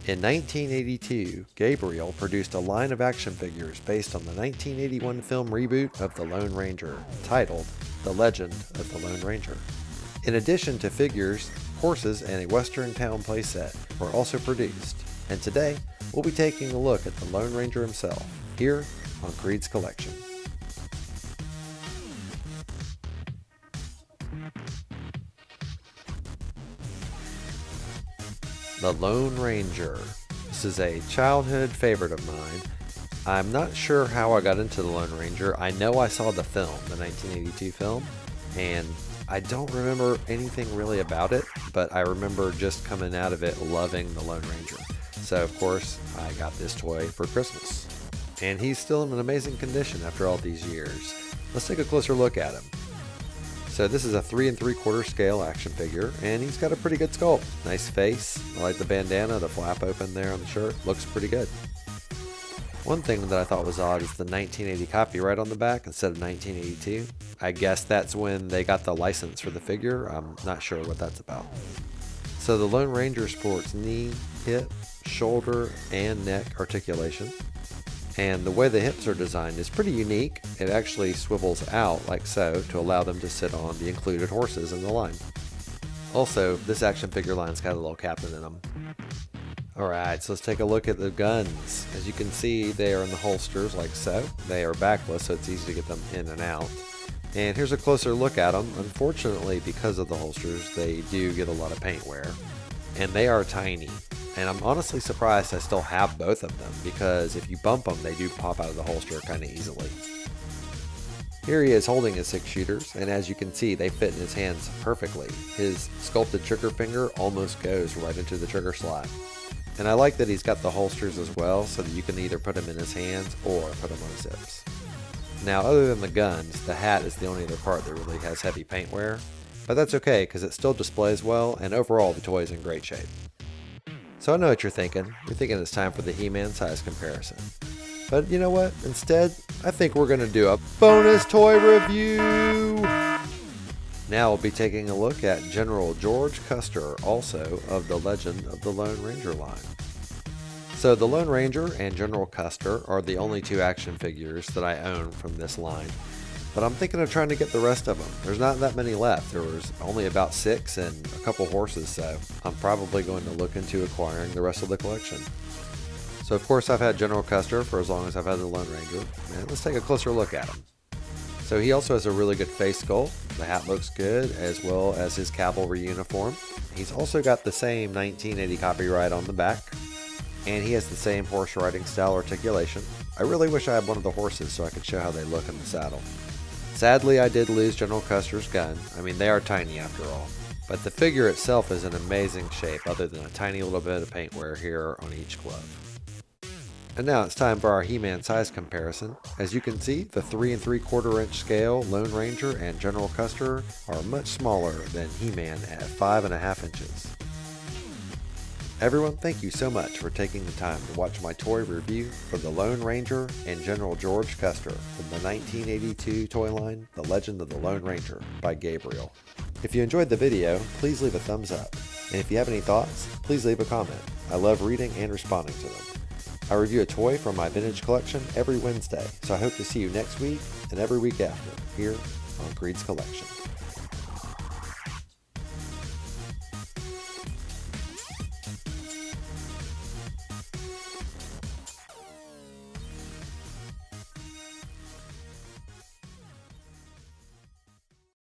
In 1982, Gabriel produced a line of action figures based on the 1981 film reboot of The Lone Ranger, titled The Legend of the Lone Ranger. In addition to figures, horses and a Western town playset were also produced, and today we'll be taking a look at the Lone Ranger himself, here on Creed's Collection. The Lone Ranger. This is a childhood favorite of mine. I'm not sure how I got into the Lone Ranger. I know I saw the film, the 1982 film, and I don't remember anything really about it, but I remember just coming out of it loving the Lone Ranger. So of course, I got this toy for Christmas. And he's still in an amazing condition after all these years. Let's take a closer look at him. So this is a 3 3/4 scale action figure, and he's got a pretty good sculpt. Nice face. I like the bandana, the flap open there on the shirt. Looks pretty good. One thing that I thought was odd is the 1980 copyright on the back instead of 1982. I guess that's when they got the license for the figure. I'm not sure what that's about. So the Lone Ranger sports knee, hip, shoulder, and neck articulation. And the way the hips are designed is pretty unique. It actually swivels out like so to allow them to sit on the included horses in the line. Also, this action figure line's got a little captain in them. Alright, so let's take a look at the guns. As you can see, they are in the holsters like so. They are backless, so it's easy to get them in and out. And here's a closer look at them. Unfortunately, because of the holsters, they do get a lot of paint wear. And they are tiny. And I'm honestly surprised I still have both of them, because if you bump them, they do pop out of the holster kind of easily. Here he is holding his 6 shooters, and as you can see, they fit in his hands perfectly. His sculpted trigger finger almost goes right into the trigger slot. And I like that he's got the holsters as well, so that you can either put them in his hands or put them on his hips. Now, other than the guns, the hat is the only other part that really has heavy paint wear, but that's okay because it still displays well, and overall the toy is in great shape. So I know what you're thinking. You're thinking it's time for the He-Man size comparison. But you know what? Instead, I think we're going to do a bonus toy review! Now we'll be taking a look at General George Custer, also of the Legend of the Lone Ranger line. So the Lone Ranger and General Custer are the only 2 action figures that I own from this line. But I'm thinking of trying to get the rest of them. There's not that many left. There was only about 6 and a couple horses, so I'm probably going to look into acquiring the rest of the collection. So of course I've had General Custer for as long as I've had the Lone Ranger, and let's take a closer look at him. So he also has a really good face sculpt. The hat looks good, as well as his cavalry uniform. He's also got the same 1980 copyright on the back, and he has the same horse riding style articulation. I really wish I had one of the horses so I could show how they look in the saddle. Sadly, I did lose General Custer's gun. I mean, they are tiny after all. But the figure itself is in amazing shape, other than a tiny little bit of paint wear here on each glove. And now it's time for our He-Man size comparison. As you can see, the 3 3/4 inch scale Lone Ranger and General Custer are much smaller than He-Man at 5.5 inches. Everyone, thank you so much for taking the time to watch my toy review for the Lone Ranger and General George Custer from the 1982 toy line, The Legend of the Lone Ranger by Gabriel. If you enjoyed the video, please leave a thumbs up. And if you have any thoughts, please leave a comment. I love reading and responding to them. I review a toy from my vintage collection every Wednesday, so I hope to see you next week and every week after, here on Creed's Collection.